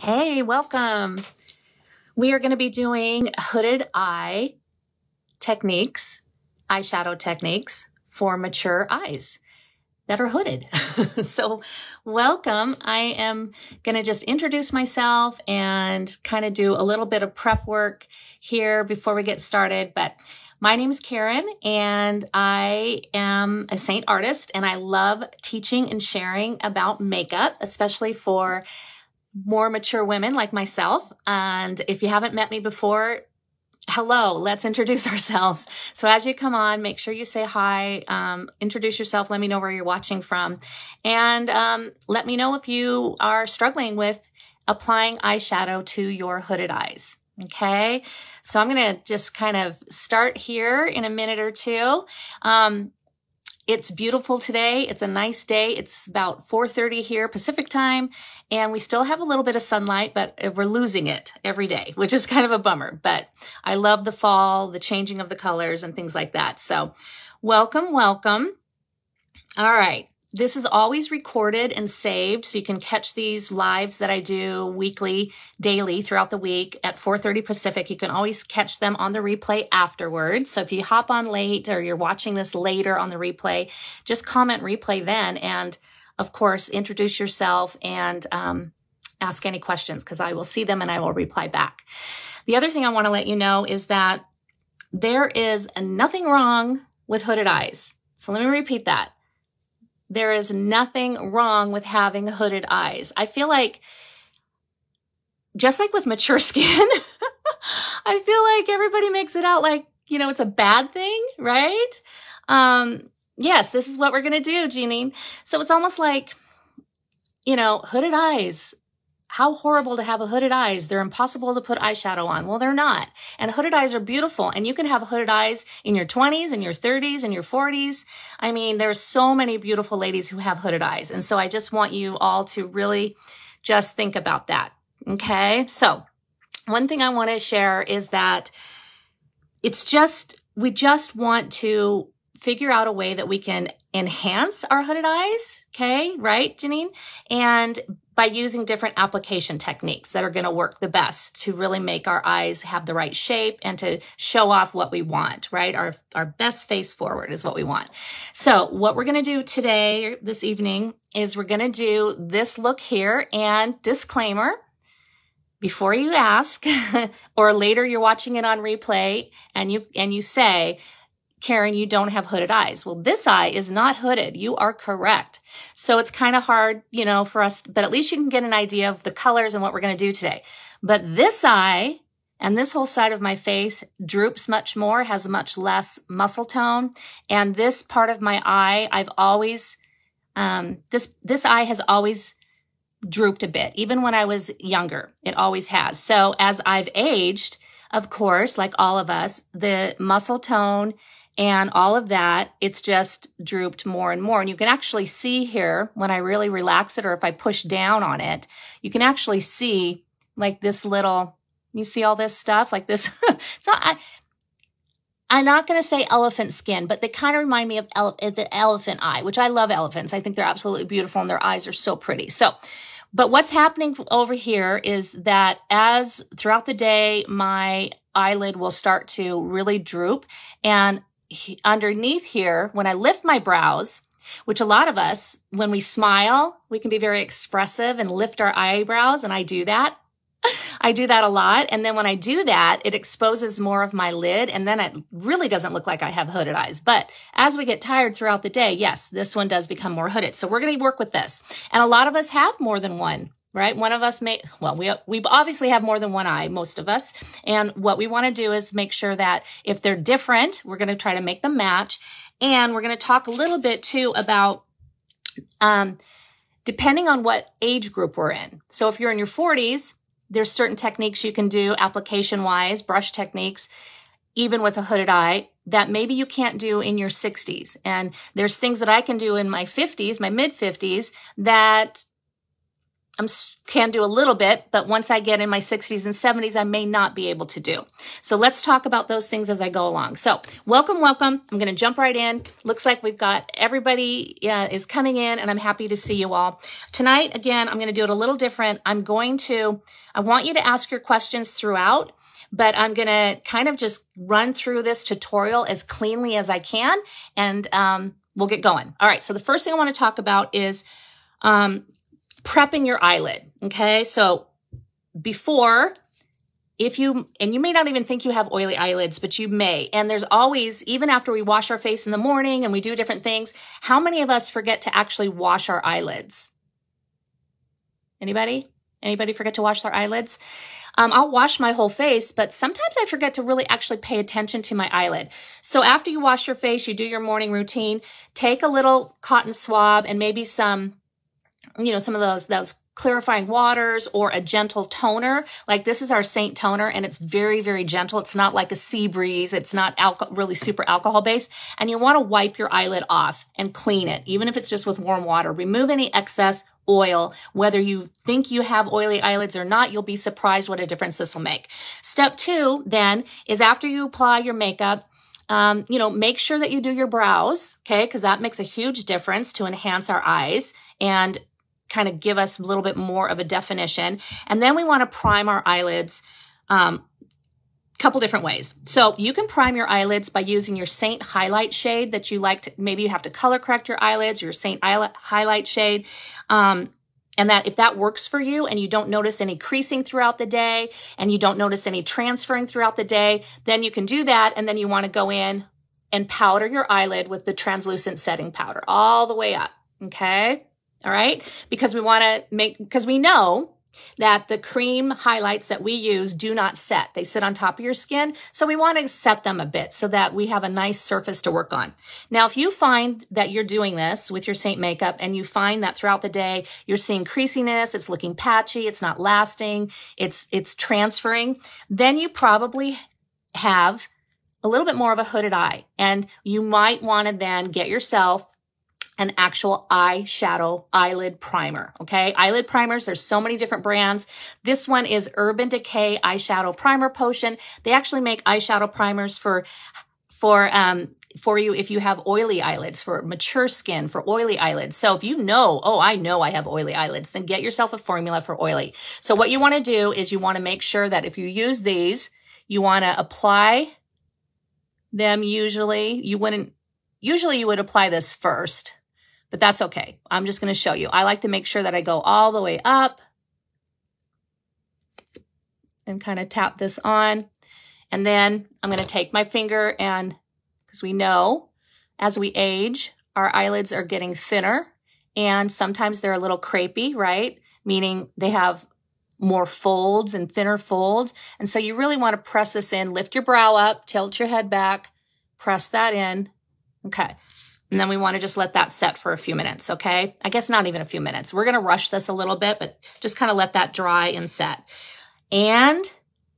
Hey, welcome. We are going to be doing hooded eye techniques, eyeshadow techniques for mature eyes that are hooded. So welcome. I am going to just introduce myself and kind of do a little bit of prep work here before we get started. But my name is Karen and I am a Seint artist, and I love teaching and sharing about makeup, especially for more mature women like myself. And if you haven't met me before, hello, let's introduce ourselves. So as you come on, make sure you say hi, introduce yourself, let me know where you're watching from, and let me know if you are struggling with applying eyeshadow to your hooded eyes. Okay, so I'm gonna just kind of start here in a minute or two. It's beautiful today. It's a nice day. It's about 4:30 here Pacific time, and we still have a little bit of sunlight, but we're losing it every day, which is kind of a bummer. But I love the fall, the changing of the colors and things like that. So welcome, welcome. All right. This is always recorded and saved, so you can catch these lives that I do weekly, daily throughout the week at 4:30 Pacific. You can always catch them on the replay afterwards. So if you hop on late or you're watching this later on the replay, just comment replay then. And of course, introduce yourself and ask any questions, because I will see them and I will reply back. The other thing I want to let you know is that there is nothing wrong with hooded eyes. So let me repeat that. There is nothing wrong with having hooded eyes. I feel like, just like with mature skin, I feel like everybody makes it out like, you know, it's a bad thing, right? Yes, this is what we're going to do, Jeanine. So it's almost like, you know, hooded eyes. How horrible to have a hooded eyes. They're impossible to put eyeshadow on. Well, they're not. And hooded eyes are beautiful. And you can have hooded eyes in your 20s, in your 30s, in your 40s. I mean, there's so many beautiful ladies who have hooded eyes. And so I just want you all to really just think about that. Okay. So one thing I want to share is that we just want to figure out a way that we can enhance our hooded eyes. Okay. Right, Janine? And by using different application techniques that are going to work the best to really make our eyes have the right shape and to show off what we want, right? Our best face forward is what we want. So what we're going to do today, this evening, is we're going to do this look here. And disclaimer, before you ask, or later you're watching it on replay and you say, Karen, you don't have hooded eyes. Well, this eye is not hooded. You are correct. So it's kind of hard, you know, for us, but at least you can get an idea of the colors and what we're going to do today. But this eye and this whole side of my face droops much more, has much less muscle tone. And this part of my eye, I've always, this eye has always drooped a bit. Even when I was younger, it always has. So as I've aged, of course, like all of us, the muscle tone and all of that, it's just drooped more and more. And you can actually see here when I really relax it, or if I push down on it, you can actually see like this little, you see all this stuff like this. So I'm not going to say elephant skin, but they kind of remind me of the elephant eye, which I love elephants. I think they're absolutely beautiful and their eyes are so pretty. So, but what's happening over here is that as throughout the day, my eyelid will start to really droop. And underneath here, when I lift my brows, which a lot of us, when we smile, we can be very expressive and lift our eyebrows. And I do that. I do that a lot. And then when I do that, it exposes more of my lid. And then it really doesn't look like I have hooded eyes. But as we get tired throughout the day, yes, this one does become more hooded. So we're going to work with this. And a lot of us have more than one, right? One of us may, well, we obviously have more than one eye, most of us. And what we want to do is make sure that if they're different, we're going to try to make them match. And we're going to talk a little bit too about, depending on what age group we're in. So if you're in your 40s, there's certain techniques you can do application-wise, brush techniques, even with a hooded eye, that maybe you can't do in your 60s. And there's things that I can do in my 50s, my mid-50s, that can do a little bit, but once I get in my 60s and 70s, I may not be able to do. So let's talk about those things as I go along. So welcome, welcome. I'm going to jump right in. Looks like we've got everybody is coming in, and I'm happy to see you all. Tonight, again, I'm going to do it a little different. I want you to ask your questions throughout, but I'm going to kind of just run through this tutorial as cleanly as I can, and we'll get going. All right, so the first thing I want to talk about is prepping your eyelid, okay? So before, you may not even think you have oily eyelids, but you may. And there's always, even after we wash our face in the morning and we do different things, how many of us forget to actually wash our eyelids? Anybody? Anybody forget to wash their eyelids? I'll wash my whole face, but sometimes I forget to really actually pay attention to my eyelid. So after you wash your face, you do your morning routine, take a little cotton swab and maybe some of those clarifying waters or a gentle toner. Like this is our Seint toner, and it's very, very gentle. It's not like a sea breeze. It's not really super alcohol based. And you want to wipe your eyelid off and clean it, even if it's just with warm water. Remove any excess oil. Whether you think you have oily eyelids or not, you'll be surprised what a difference this will make. Step 2 then is after you apply your makeup, make sure that you do your brows, okay? Because that makes a huge difference to enhance our eyes and kind of give us a little bit more of a definition. And then we want to prime our eyelids couple different ways. So you can prime your eyelids by using your Seint highlight shade that you like to, maybe you have to color correct your eyelids, your Seint highlight shade. And that if that works for you and you don't notice any creasing throughout the day and you don't notice any transferring throughout the day, then you can do that. And then you want to go in and powder your eyelid with the translucent setting powder all the way up. Okay. All right. Because we know that the cream highlights that we use do not set. They sit on top of your skin. So we want to set them a bit so that we have a nice surface to work on. Now, if you find that you're doing this with your Seint makeup and you find that throughout the day, you're seeing creasiness, it's looking patchy, it's not lasting, it's transferring, then you probably have a little bit more of a hooded eye. And you might want to then get yourself an actual eyeshadow eyelid primer, okay? Eyelid primers, there's so many different brands. This one is Urban Decay Eyeshadow Primer Potion. They actually make eyeshadow primers for you if you have oily eyelids, for mature skin, for oily eyelids. So if you know, I know I have oily eyelids, then get yourself a formula for oily. So what you want to do is you want to make sure that if you use these, you want to apply them usually. You would apply this first. But that's okay. I'm just going to show you. I like to make sure that I go all the way up and kind of tap this on. And then I'm going to take my finger and, because we know as we age, our eyelids are getting thinner and sometimes they're a little crepey, right? Meaning they have more folds and thinner folds. And so you really want to press this in, lift your brow up, tilt your head back, press that in. Okay. And then we want to just let that set for a few minutes, okay? I guess not even a few minutes. We're going to rush this a little bit, but just kind of let that dry and set. And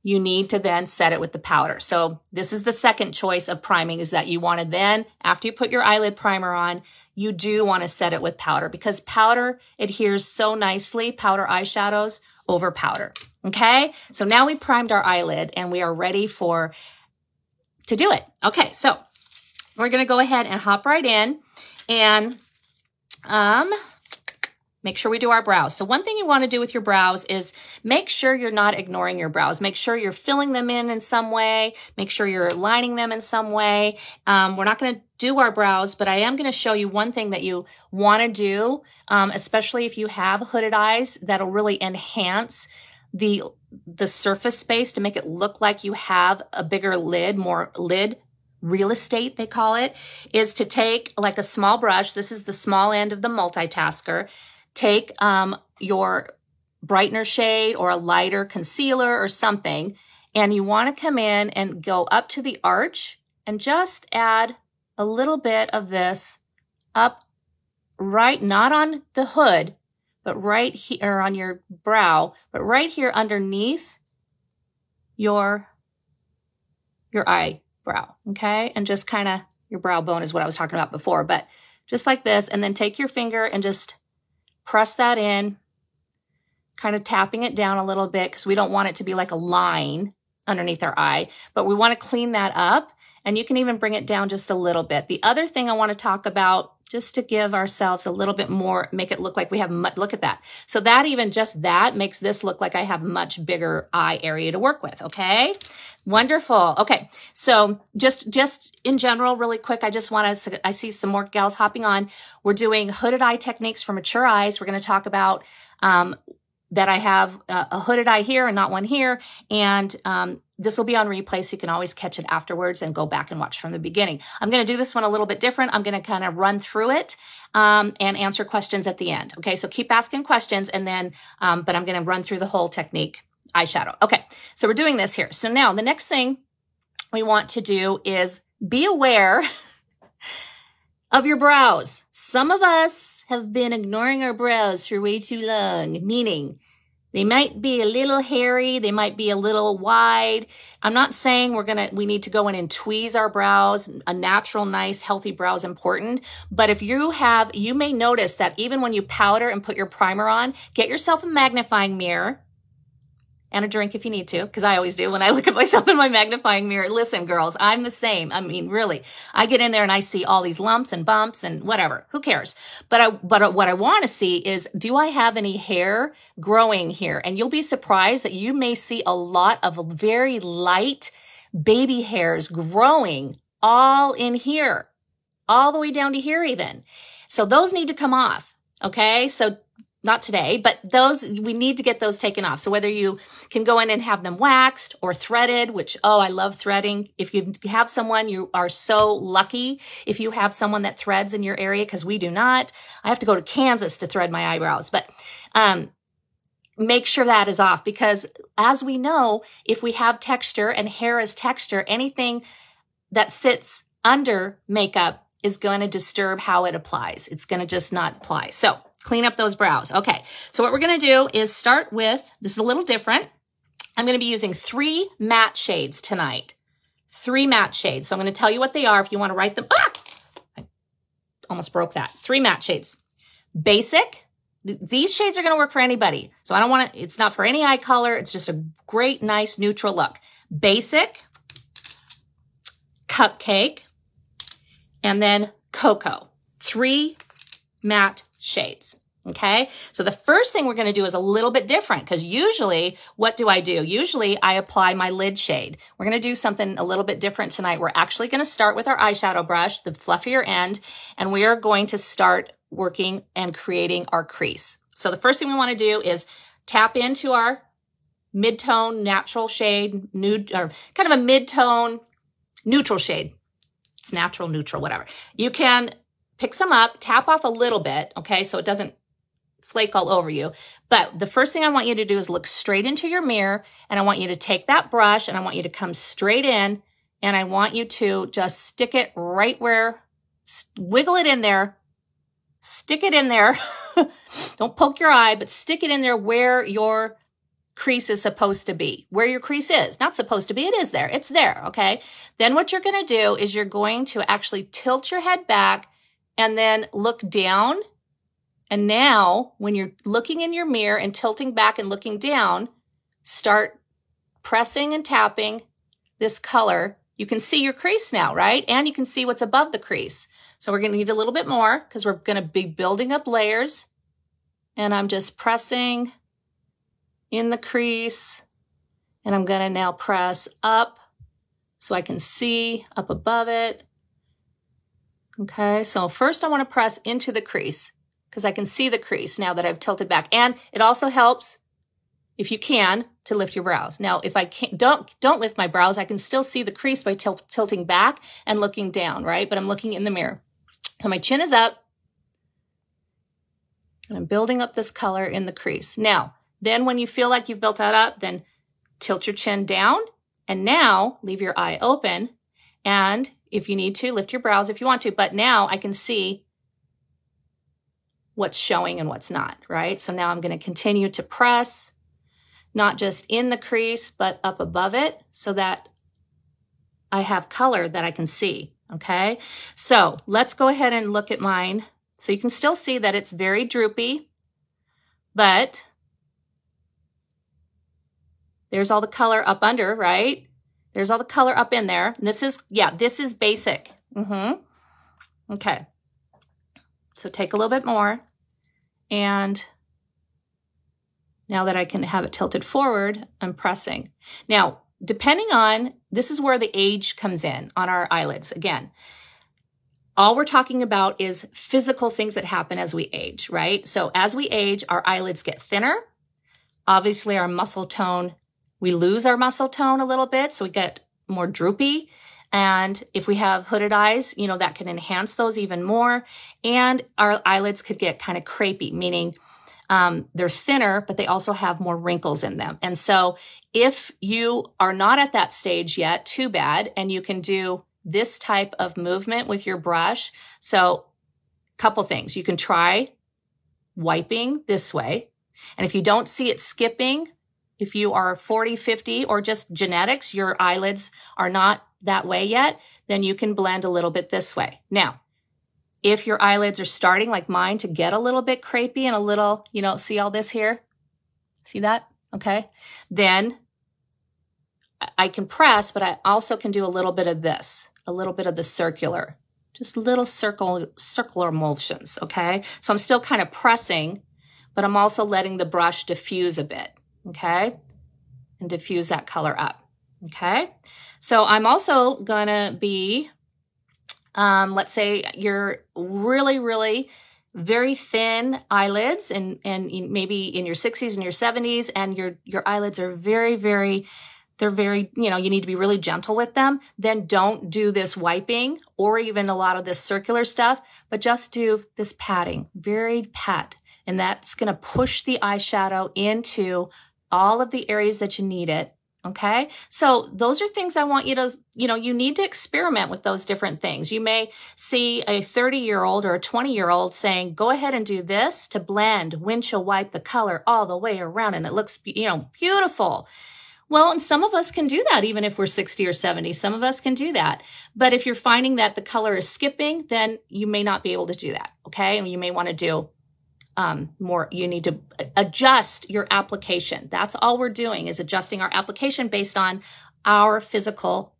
you need to then set it with the powder. So this is the second choice of priming, is that you want to then, after you put your eyelid primer on, you do want to set it with powder because powder adheres so nicely, powder eyeshadows over powder, okay? So now we primed our eyelid and we are ready to do it. Okay, so we're going to go ahead and hop right in and make sure we do our brows. So one thing you want to do with your brows is make sure you're not ignoring your brows. Make sure you're filling them in some way. Make sure you're lining them in some way. We're not going to do our brows, but I am going to show you one thing that you want to do, especially if you have hooded eyes, that'll really enhance the surface space to make it look like you have a bigger lid, more lid real estate, they call it, is to take like a small brush. This is the small end of the Multitasker. Take your brightener shade or a lighter concealer or something, and you want to come in and go up to the arch and just add a little bit of this up right, not on the hood, but right here on your brow, but right here underneath your eyebrow, okay? And just kind of, your brow bone is what I was talking about before, but just like this, and then take your finger and just press that in kind of tapping it down a little bit because we don't want it to be like a line underneath our eye, but we want to clean that up. And you can even bring it down just a little bit. The other thing I want to talk about, just to give ourselves a little bit more, make it look like we have much, look at that. So that even just that makes this look like I have much bigger eye area to work with, okay? Wonderful. Okay, so just in general, really quick, I just want to, I see some more gals hopping on. We're doing hooded eye techniques for mature eyes. We're going to talk about that I have a hooded eye here and not one here. And this will be on replay, so you can always catch it afterwards and go back and watch from the beginning. I'm going to do this one a little bit different. I'm going to kind of run through it and answer questions at the end. Okay, so keep asking questions, and then, but I'm going to run through the whole technique eyeshadow. Okay, so we're doing this here. So now the next thing we want to do is be aware of your brows. Some of us have been ignoring our brows for way too long, meaning they might be a little hairy, they might be a little wide. I'm not saying we need to go in and tweeze our brows. A natural, nice, healthy brow is important. But if you may notice that even when you powder and put your primer on, get yourself a magnifying mirror and a drink if you need to, because I always do when I look at myself in my magnifying mirror. Listen, girls, I'm the same. I mean, really, I get in there and I see all these lumps and bumps and whatever. Who cares? But what I want to see is, do I have any hair growing here? And you'll be surprised that you may see a lot of very light baby hairs growing all in here, all the way down to here even. So those need to come off, okay? So not today, but we need to get those taken off. So whether you can go in and have them waxed or threaded, which, oh, I love threading. If you have someone, you are so lucky if you have someone that threads in your area, because we do not. I have to go to Kansas to thread my eyebrows, but make sure that is off, because as we know, if we have texture and hair is texture, anything that sits under makeup is going to disturb how it applies. It's going to just not apply. So clean up those brows. Okay, so what we're going to do is start with, this is a little different. I'm going to be using 3 matte shades tonight. 3 matte shades. So I'm going to tell you what they are if you want to write them. Ah! I almost broke that. 3 matte shades. Basic. These shades are going to work for anybody. So I don't want to, it's not for any eye color. It's just a great, nice, neutral look. Basic, Cupcake, and then Coco. 3 matte shades. Okay. So the first thing we're going to do is a little bit different, because usually what do? Usually I apply my lid shade. We're going to do something a little bit different tonight. We're actually going to start with our eyeshadow brush, the fluffier end, and we are going to start working and creating our crease. So the first thing we want to do is tap into our mid-tone natural shade, nude, or kind of a mid-tone neutral shade. It's natural, neutral, whatever. You can pick some up, tap off a little bit, okay, so it doesn't flake all over you. But the first thing I want you to do is look straight into your mirror, and I want you to take that brush, and I want you to come straight in, and I want you to just stick it right where, wiggle it in there, stick it in there. Don't poke your eye, but stick it in there where your crease is supposed to be. Where your crease is. Not supposed to be, it is there. It's there, okay? Then what you're going to do is you're going to actually tilt your head back and then look down. And now, when you're looking in your mirror and tilting back and looking down, start pressing and tapping this color. You can see your crease now, right? And you can see what's above the crease. So we're going to need a little bit more, because we're going to be building up layers. And I'm just pressing in the crease. And I'm going to now press up so I can see up above it. Okay, so first I want to press into the crease, because I can see the crease now that I've tilted back. And it also helps, if you can, to lift your brows. Now, if I can't, don't lift my brows, I can still see the crease by tilting back and looking down, right? But I'm looking in the mirror. So my chin is up, and I'm building up this color in the crease. Now, then when you feel like you've built that up, then tilt your chin down, and now leave your eye open. And if you need to, lift your brows if you want to. But now I can see what's showing and what's not, right? So now I'm going to continue to press, not just in the crease, but up above it, so that I have color that I can see, okay? So let's go ahead and look at mine. So you can still see that it's very droopy, but There's all the color up under, right? There's all the color up in there. And this is, yeah, this is basic. Okay. So take a little bit more. And now that I can have it tilted forward, I'm pressing. Now, depending on, this is where the age comes in on our eyelids. Again, all we're talking about is physical things that happen as we age, right? So as we age, our eyelids get thinner. Obviously, our muscle tone, we lose our muscle tone a little bit, so we get more droopy. And if we have hooded eyes, you know, that can enhance those even more. And our eyelids could get kind of crepey, meaning they're thinner, but they also have more wrinkles in them. And so if you are not at that stage yet, too bad, and you can do this type of movement with your brush. So a couple things. You can try wiping this way. And if you don't see it skipping, if you are 40, 50, or just genetics, your eyelids are not that way yet, then you can blend a little bit this way. Now, if your eyelids are starting like mine to get a little bit crepey and a little, you know, see all this here? See that? Okay. Then I can press, but I also can do a little bit of this, a little bit of the circular, just little circular motions. Okay. So I'm still kind of pressing, but I'm also letting the brush diffuse a bit. Okay. And diffuse that color up. Okay. So I'm also gonna be, let's say you're really, really very thin eyelids and maybe in your 60s and your 70s, and your eyelids are very, very, they're very, you know, you need to be really gentle with them. Then don't do this wiping or even a lot of this circular stuff, but just do this patting, very pat. And that's going to push the eyeshadow into all of the areas that you need it. Okay. So those are things I want you to, you know, you need to experiment with those different things. You may see a 30-year-old or a 20-year-old saying, go ahead and do this to blend, windshield wipe the color all the way around. And it looks, you know, beautiful. Well, and some of us can do that even if we're 60 or 70. Some of us can do that. But if you're finding that the color is skipping, then you may not be able to do that. Okay. And you may want to do more, you need to adjust your application. That's all we're doing is adjusting our application based on our physical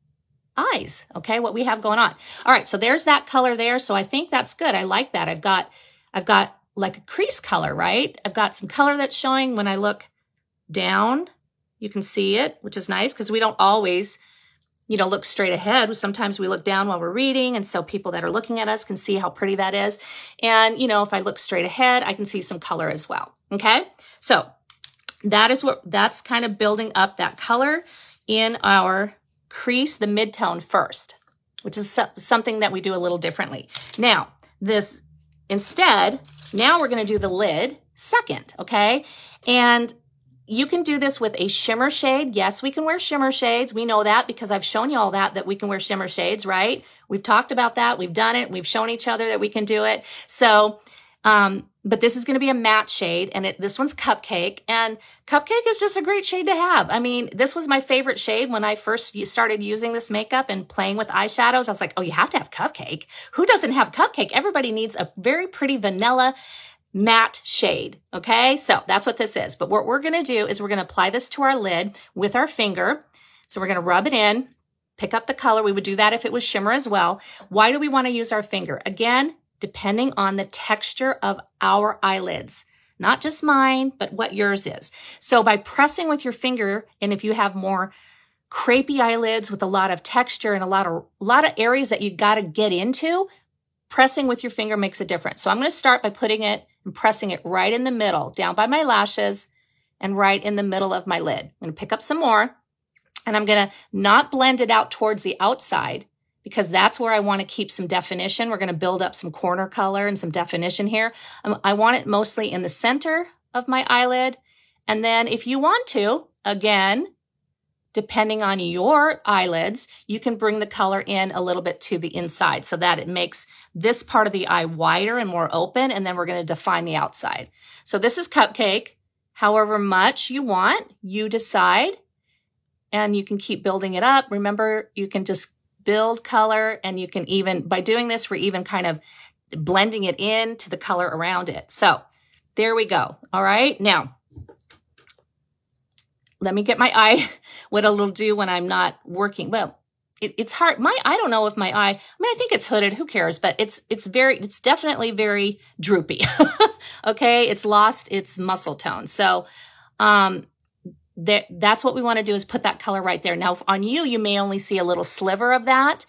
eyes. Okay. What we have going on. All right. So there's that color there. So I think that's good. I like that. I've got like a crease color, right? I've got some color that's showing when I look down, you can see it, which is nice because we don't always, you know, look straight ahead. Sometimes we look down while we're reading. And so people that are looking at us can see how pretty that is. And, you know, if I look straight ahead, I can see some color as well. Okay. So that's kind of building up that color in our crease, the mid-tone first, which is something that we do a little differently. Now, now we're going to do the lid second. Okay. And you can do this with a shimmer shade. Yes, we can wear shimmer shades. We know that because I've shown you all that we can wear shimmer shades, right? We've talked about that. We've done it. We've shown each other that we can do it. So, but this is going to be a matte shade, and this one's Cupcake. And Cupcake is just a great shade to have. I mean, this was my favorite shade when I first started using this makeup and playing with eyeshadows. I was like, oh, you have to have Cupcake. Who doesn't have Cupcake? Everybody needs a very pretty vanilla matte shade. Okay. So that's what this is. But what we're going to do is we're going to apply this to our lid with our finger. So we're going to rub it in, pick up the color. We would do that if it was shimmer as well. Why do we want to use our finger? Again, depending on the texture of our eyelids, not just mine, but what yours is. So by pressing with your finger, and if you have more crepey eyelids with a lot of texture and a lot of areas that you got to get into, pressing with your finger makes a difference. So I'm going to start by putting it and pressing it right in the middle, down by my lashes and right in the middle of my lid. I'm going to pick up some more, and I'm going to not blend it out towards the outside because that's where I want to keep some definition. We're going to build up some corner color and some definition here. I want it mostly in the center of my eyelid. And then if you want to, again, depending on your eyelids, you can bring the color in a little bit to the inside so that it makes this part of the eye wider and more open. And then we're going to define the outside. So this is Cupcake. However much you want, you decide. And you can keep building it up. Remember, you can just build color, and you can even, by doing this, we're even kind of blending it in to the color around it. So there we go. All right. Now, let me get my eye, what it'll do when I'm not working. Well, it's hard. I don't know if my eye, I mean, I think it's hooded, who cares? But it's definitely very droopy. Okay. It's lost its muscle tone. So, that's what we want to do, is put that color right there. Now on you, you may only see a little sliver of that,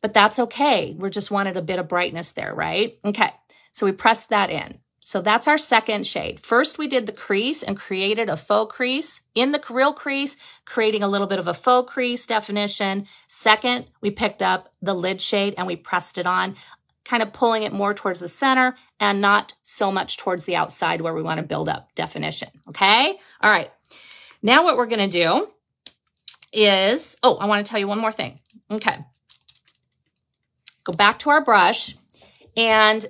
but that's okay. We just wanted a bit of brightness there, right? Okay. So we pressed that in. So that's our second shade. First, we did the crease and created a faux crease. In the real crease, creating a little bit of a faux crease definition. Second, we picked up the lid shade and we pressed it on, kind of pulling it more towards the center and not so much towards the outside where we want to build up definition, okay? All right. Now what we're going to do is, oh, I want to tell you one more thing. Okay. Go back to our brush, and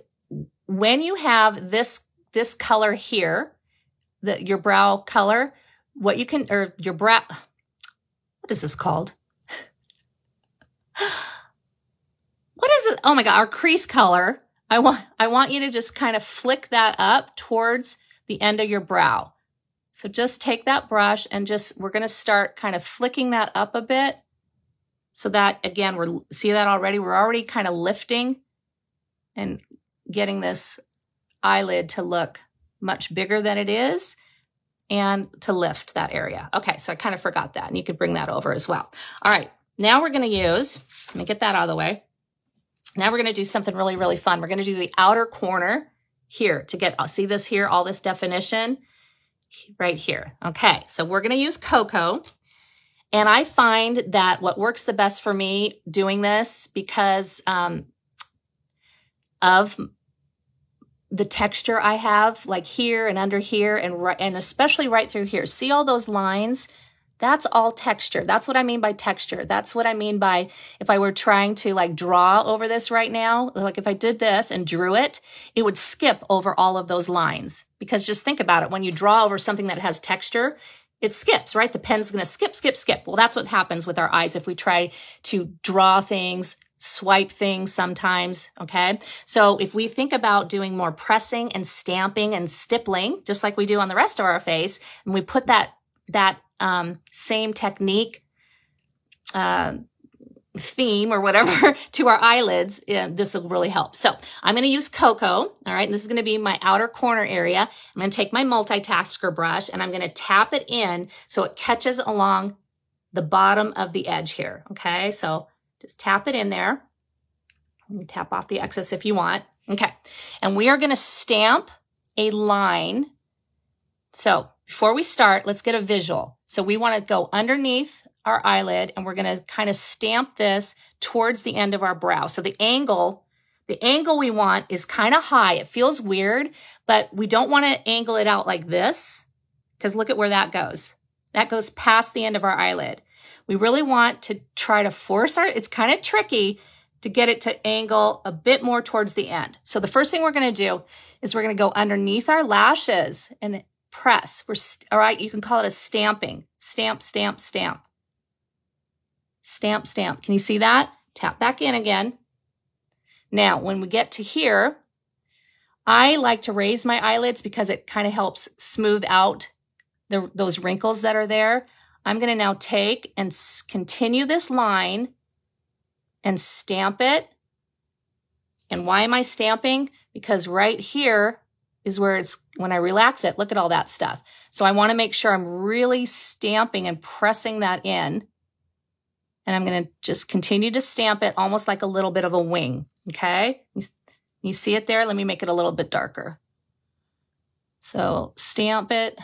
when you have this color here, your brow color, what you can, or your brow, what is this called? What is it? Oh my God, our crease color. I want you to just kind of flick that up towards the end of your brow. So just take that brush and we're going to start kind of flicking that up a bit, so that, again, see that already? We're already kind of lifting and getting this eyelid to look much bigger than it is, and to lift that area. Okay, so I kind of forgot that, and you could bring that over as well. All right, now we're going to use, let me get that out of the way. Now we're going to do something really, really fun. We're going to do the outer corner here to get, see this here, all this definition right here. Okay, so we're going to use Coco. And I find that what works the best for me doing this, because of the texture I have, like here and under here, and especially right through here. See all those lines? That's all texture. That's what I mean by texture. That's what I mean by, if I were trying to like draw over this right now, like if I did this and drew it, it would skip over all of those lines. Because just think about it. When you draw over something that has texture, it skips, right? The pen's going to skip, skip, skip. Well, that's what happens with our eyes if we try to draw things, swipe things sometimes, okay? So if we think about doing more pressing and stamping and stippling, just like we do on the rest of our face, and we put that same technique, theme or whatever to our eyelids, this will really help. So I'm going to use Coco, all right? And this is going to be my outer corner area. I'm going to take my Multitasker brush and I'm going to tap it in so it catches along the bottom of the edge here, okay? So just tap it in there. You can tap off the excess if you want. Okay, and we are going to stamp a line. So before we start, let's get a visual. So we want to go underneath our eyelid and we're going to kind of stamp this towards the end of our brow. So the angle we want is kind of high. It feels weird, but we don't want to angle it out like this, because look at where that goes. That goes past the end of our eyelid. We really want to try to force it's kind of tricky to get it to angle a bit more towards the end. So the first thing we're going to do is we're going to go underneath our lashes and press. All right, you can call it a stamping. Stamp, stamp, stamp. Stamp, stamp. Can you see that? Tap back in again. Now, when we get to here, I like to raise my eyelids because it kind of helps smooth out those wrinkles that are there. I'm going to now take and continue this line and stamp it. And why am I stamping? Because right here is where when I relax it, look at all that stuff. So I want to make sure I'm really stamping and pressing that in. And I'm going to just continue to stamp it almost like a little bit of a wing, okay? You see it there? Let me make it a little bit darker. So stamp it.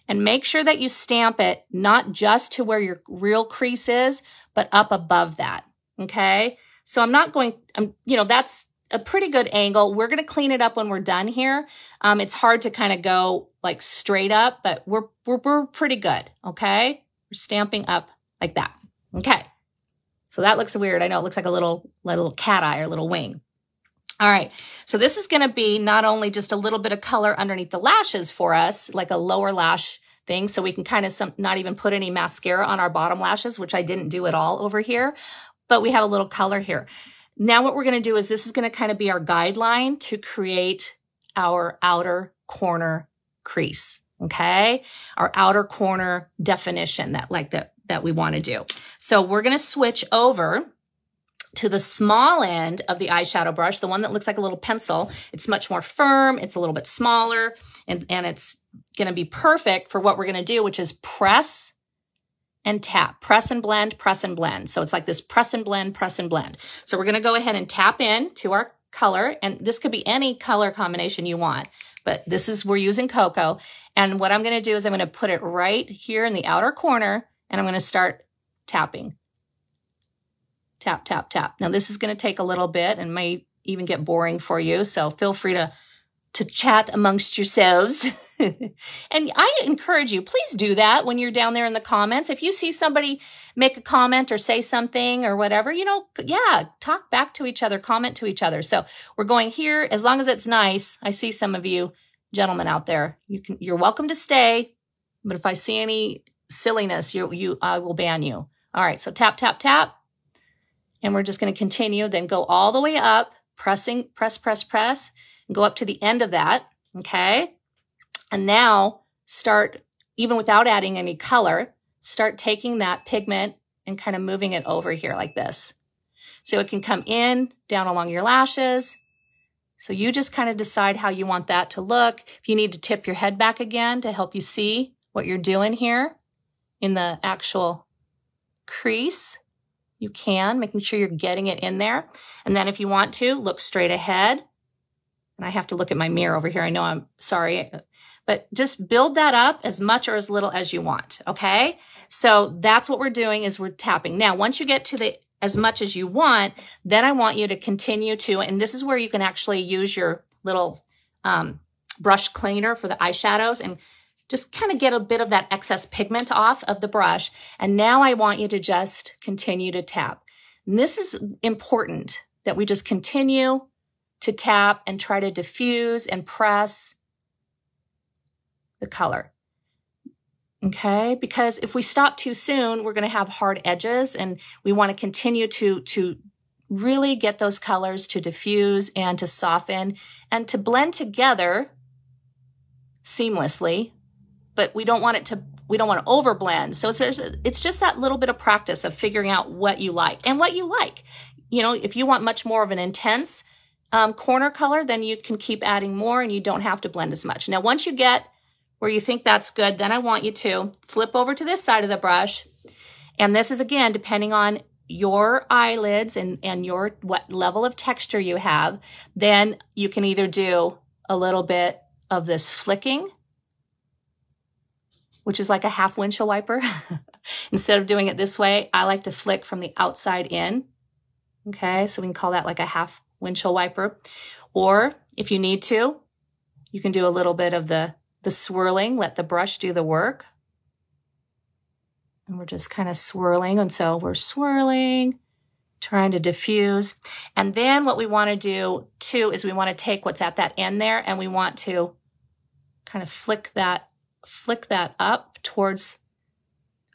And make sure that you stamp it not just to where your real crease is, but up above that, okay? So I'm not going, that's a pretty good angle. We're going to clean it up when we're done here. It's hard to kind of go like straight up, but we're pretty good, okay? We're stamping up like that. Okay, so that looks weird. I know it looks like a little cat eye or a little wing. All right, so this is going to be not only just a little bit of color underneath the lashes for us, like a lower lash thing, so we can kind of not even put any mascara on our bottom lashes, which I didn't do at all over here, but we have a little color here. Now what we're going to do is this is going to kind of be our guideline to create our outer corner crease, okay? Our outer corner definition that we want to do. So we're going to switch over to the small end of the eyeshadow brush, the one that looks like a little pencil. It's much more firm, it's a little bit smaller, and it's going to be perfect for what we're going to do, which is press and tap. Press and blend, press and blend. So it's like this press and blend, press and blend. So we're going to go ahead and tap in to our color, and this could be any color combination you want, but we're using Coco. And what I'm going to do is I'm going to put it right here in the outer corner, and I'm going to start tapping. Tap, tap, tap. Now this is going to take a little bit and may even get boring for you, so feel free to chat amongst yourselves. And I encourage you, please do that when you're down there in the comments. If you see somebody make a comment or say something or whatever, yeah, talk back to each other, comment to each other. So we're going here, as long as it's nice. I see some of you gentlemen out there. You're welcome to stay, but if I see any silliness, I will ban you. All right, so tap, tap, tap. And we're just going to continue, then go all the way up, press, press, and go up to the end of that, okay? And now start, even without adding any color, start taking that pigment and kind of moving it over here like this. So it can come in, down along your lashes. So you just kind of decide how you want that to look. If you need to tip your head back again to help you see what you're doing here in the actual crease, you can, making sure you're getting it in there. And then if you want to, look straight ahead. And I have to look at my mirror over here. I know I'm sorry, but just build that up as much or as little as you want, okay? So that's what we're doing, is we're tapping. Now, once you get to as much as you want, then I want you to continue to, and this is where you can actually use your little brush cleaner for the eyeshadows and just kind of get a bit of that excess pigment off of the brush. And now I want you to just continue to tap. And this is important, that we just continue to tap and try to diffuse and press the color. Okay, because if we stop too soon, we're going to have hard edges, and we want to continue to really get those colors to diffuse and to soften and to blend together seamlessly. But we don't want to overblend. So it's just that little bit of practice of figuring out what you like and what you like. If you want much more of an intense corner color, then you can keep adding more and you don't have to blend as much. Now, once you get where you think that's good, then I want you to flip over to this side of the brush. And this is, again, depending on your eyelids and what level of texture you have, then you can either do a little bit of this flicking, which is like a half windshield wiper. Instead of doing it this way, I like to flick from the outside in. Okay, so we can call that like a half windshield wiper. Or if you need to, you can do a little bit of the swirling, let the brush do the work. And we're just kind of swirling. And so we're swirling, trying to diffuse. And then what we want to do too is we want to take what's at that end there, and we want to kind of flick that up towards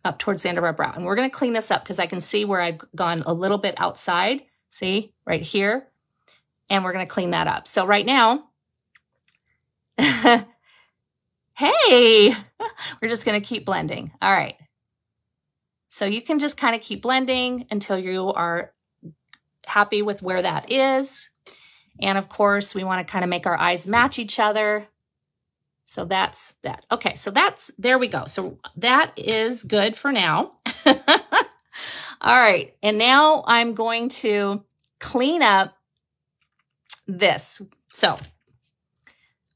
the end of our brow. And we're going to clean this up because I can see where I've gone a little bit outside. See, right here. And we're going to clean that up. So right now, hey, we're just going to keep blending. All right. So you can just kind of keep blending until you are happy with where that is. And of course, we want to kind of make our eyes match each other. So that's that. Okay, so there we go. So that is good for now. All right, and now I'm going to clean up this. So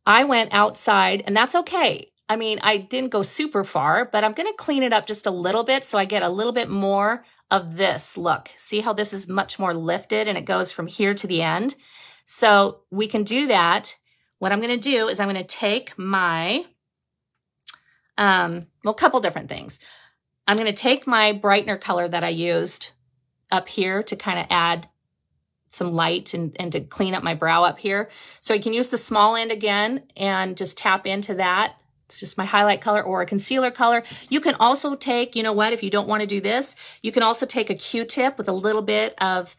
I went outside, and that's okay. I mean, I didn't go super far, but I'm going to clean it up just a little bit so I get a little bit more of this look. See how this is much more lifted and it goes from here to the end? So we can do that. What I'm going to do is I'm going to take my, well, a couple different things. I'm going to take my brightener color that I used up here to kind of add some light and to clean up my brow up here. So you can use the small end again and just tap into that. It's just my highlight color or a concealer color. You can also take, you know what, if you don't want to do this, you can also take a Q-tip with a little bit of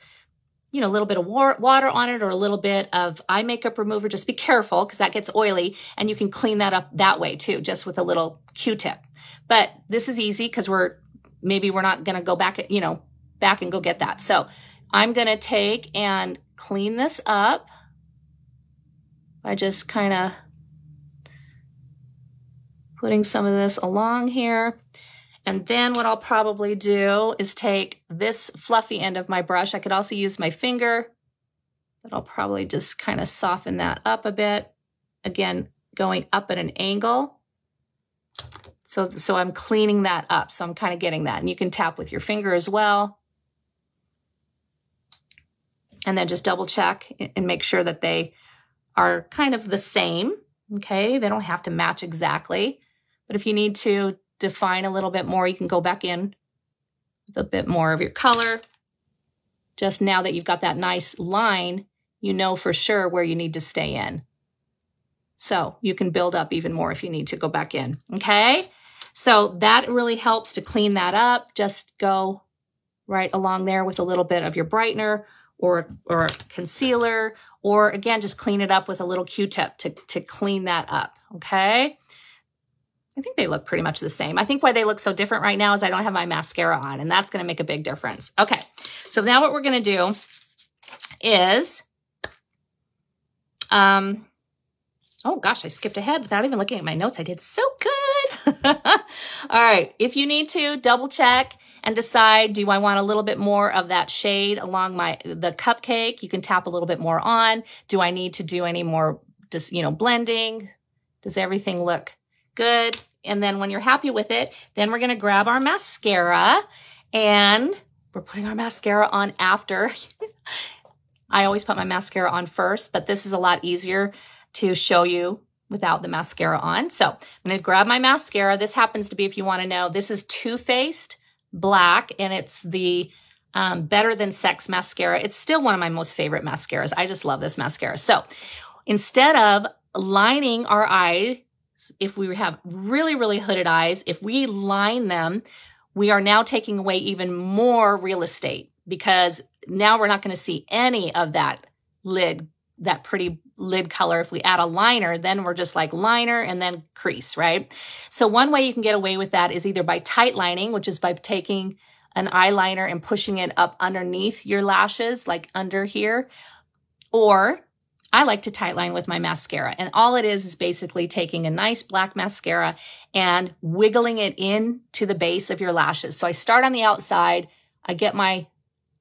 you know, a little bit of water on it or a little bit of eye makeup remover. Just be careful because that gets oily, and you can clean that up that way too, just with a little Q-tip. But this is easy because maybe we're not going to go back, you know, back and go get that. So I'm going to take and clean this up by just kind of putting some of this along here. And then what I'll probably do is take this fluffy end of my brush. I could also use my finger, but I'll probably just kind of soften that up a bit. Again, going up at an angle. So I'm cleaning that up. So I'm kind of getting that. And you can tap with your finger as well. And then just double check and make sure that they are kind of the same. Okay, they don't have to match exactly. But if you need to define a little bit more, you can go back in with a bit more of your color. Just now that you've got that nice line, you know for sure where you need to stay in. So you can build up even more if you need to go back in, okay? So that really helps to clean that up. Just go right along there with a little bit of your brightener or concealer, or again, just clean it up with a little Q-tip to clean that up, okay? I think they look pretty much the same. I think why they look so different right now is I don't have my mascara on, and that's going to make a big difference. Okay, so now what we're going to do is, oh gosh, I skipped ahead without even looking at my notes. I did so good. All right, if you need to, double check and decide, do I want a little bit more of that shade along the Cupcake? You can tap a little bit more on. Do I need to do any more, just, you know, blending? Does everything look good? And then when you're happy with it, then we're going to grab our mascara, and we're putting our mascara on after. I always put my mascara on first, but this is a lot easier to show you without the mascara on. So I'm going to grab my mascara. This happens to be, if you want to know, this is Too Faced Black, and it's the Better Than Sex mascara. It's still one of my most favorite mascaras. I just love this mascara. So instead of lining our eye, if we have really, really hooded eyes, if we line them, we are now taking away even more real estate, because now we're not going to see any of that lid, that pretty lid color. If we add a liner, then we're just like liner and then crease, right? So one way you can get away with that is either by tight lining, which is by taking an eyeliner and pushing it up underneath your lashes, like under here, or I like to tight line with my mascara. And all it is basically taking a nice black mascara and wiggling it into the base of your lashes. So I start on the outside, I get my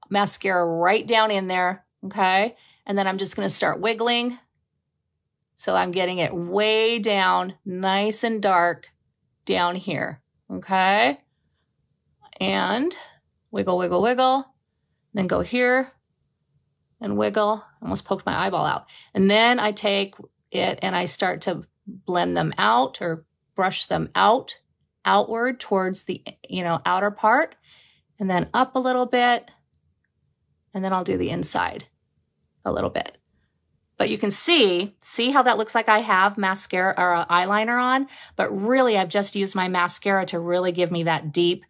mascara right down in there, okay? And then I'm just gonna start wiggling. So I'm getting it way down, nice and dark down here, okay? And wiggle, wiggle, wiggle, then go here and wiggle. Almost poked my eyeball out. And then I take it and I start to blend them out or brush them outward towards the, you know, outer part, and then up a little bit. And then I'll do the inside a little bit. But you can see how that looks like I have mascara or eyeliner on, but really I've just used my mascara to really give me that deep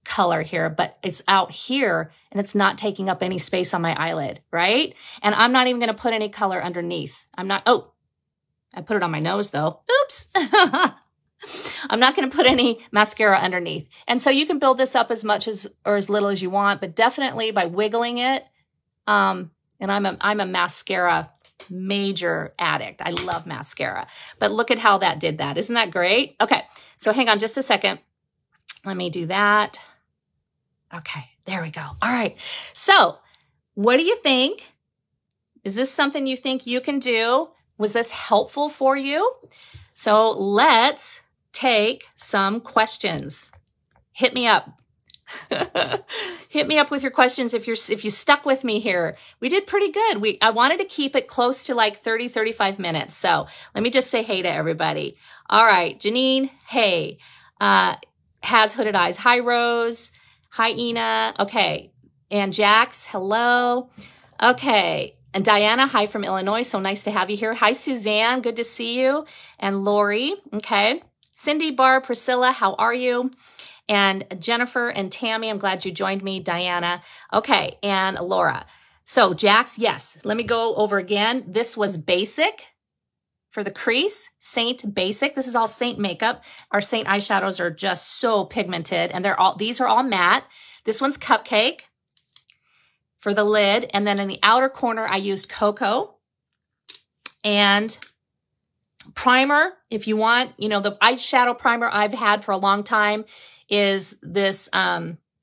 color here, but it's out here and it's not taking up any space on my eyelid, right? And I'm not even going to put any color underneath. Oh, I put it on my nose though. Oops. I'm not going to put any mascara underneath. And so you can build this up as much as or as little as you want, but definitely by wiggling it. And I'm a mascara major addict. I love mascara, but look at how that did that. Isn't that great? Okay. So hang on just a second. Let me do that. Okay, there we go. All right. So what do you think? Is this something you think you can do? Was this helpful for you? So let's take some questions. Hit me up. Hit me up with your questions if you stuck with me here. We did pretty good. I wanted to keep it close to like 30, 35 minutes. So let me just say hey to everybody. All right, Janine, hey. Has hooded eyes. Hi, Rose. Hi, Ina. Okay. And Jax, hello. Okay. And Diana, hi from Illinois. So nice to have you here. Hi, Suzanne. Good to see you. And Lori. Okay. Cindy, Barb, Priscilla, how are you? And Jennifer and Tammy, I'm glad you joined me. Diana. Okay. And Laura. So Jax, yes, let me go over again. This was basic for the crease, Seint Basic. This is all Seint Makeup. Our Seint eyeshadows are just so pigmented, and these are all matte. This one's Cupcake for the lid, and then in the outer corner, I used Coco. And primer, if you want, you know, the eyeshadow primer I've had for a long time is this,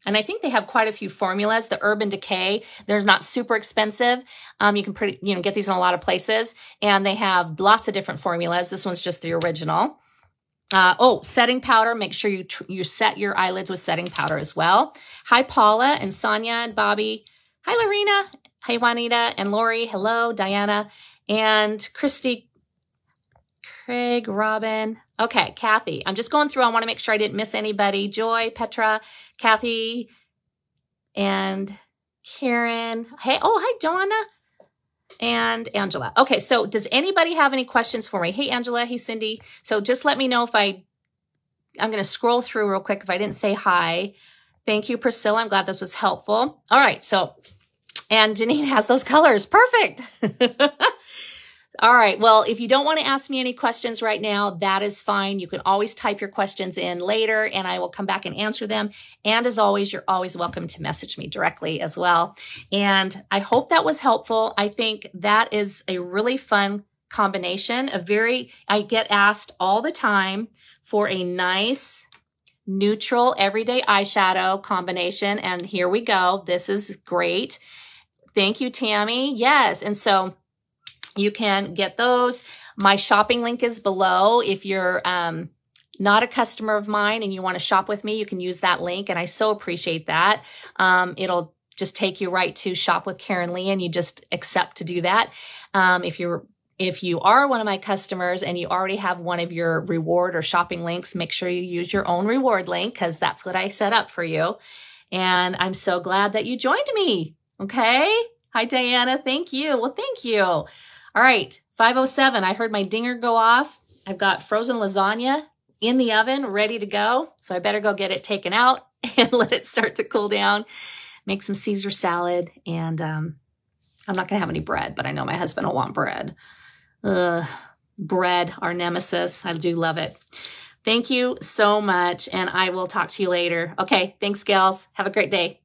and I think they have quite a few formulas. The Urban Decay, they're not super expensive. You can get these in a lot of places, and they have lots of different formulas. This one's just the original. Oh, setting powder. Make sure you set your eyelids with setting powder as well. Hi, Paula and Sonia and Bobby. Hi, Lorena. Hi, Juanita and Lori. Hello, Diana and Christy, Craig, Robin. Okay, Kathy. I'm just going through. I want to make sure I didn't miss anybody. Joy, Petra, Kathy, and Karen. Hey, oh, hi, Donna and Angela. Okay, so does anybody have any questions for me? Hey, Angela. Hey, Cindy. So just let me know if I'm going to scroll through real quick if I didn't say hi. Thank you, Priscilla. I'm glad this was helpful. All right, so, and Janine has those colors. Perfect. All right. Well, if you don't want to ask me any questions right now, that is fine. You can always type your questions in later and I will come back and answer them. And as always, you're always welcome to message me directly as well. And I hope that was helpful. I think that is a really fun combination. I get asked all the time for a nice, neutral, everyday eyeshadow combination. And here we go. This is great. Thank you, Tammy. Yes. And so you can get those. My shopping link is below. If you're not a customer of mine and you want to shop with me, you can use that link. And I so appreciate that. It'll just take you right to Shop with Karen Lee, and you just accept to do that. If you are one of my customers and you already have one of your reward or shopping links, make sure you use your own reward link because that's what I set up for you. And I'm so glad that you joined me. Okay. Hi, Diana. Thank you. Well, thank you. All right, 5:07. I heard my dinger go off. I've got frozen lasagna in the oven, ready to go. So I better go get it taken out and let it start to cool down. Make some Caesar salad. And I'm not going to have any bread, but I know my husband will want bread. Bread, our nemesis. I do love it. Thank you so much. And I will talk to you later. Okay, thanks, gals. Have a great day.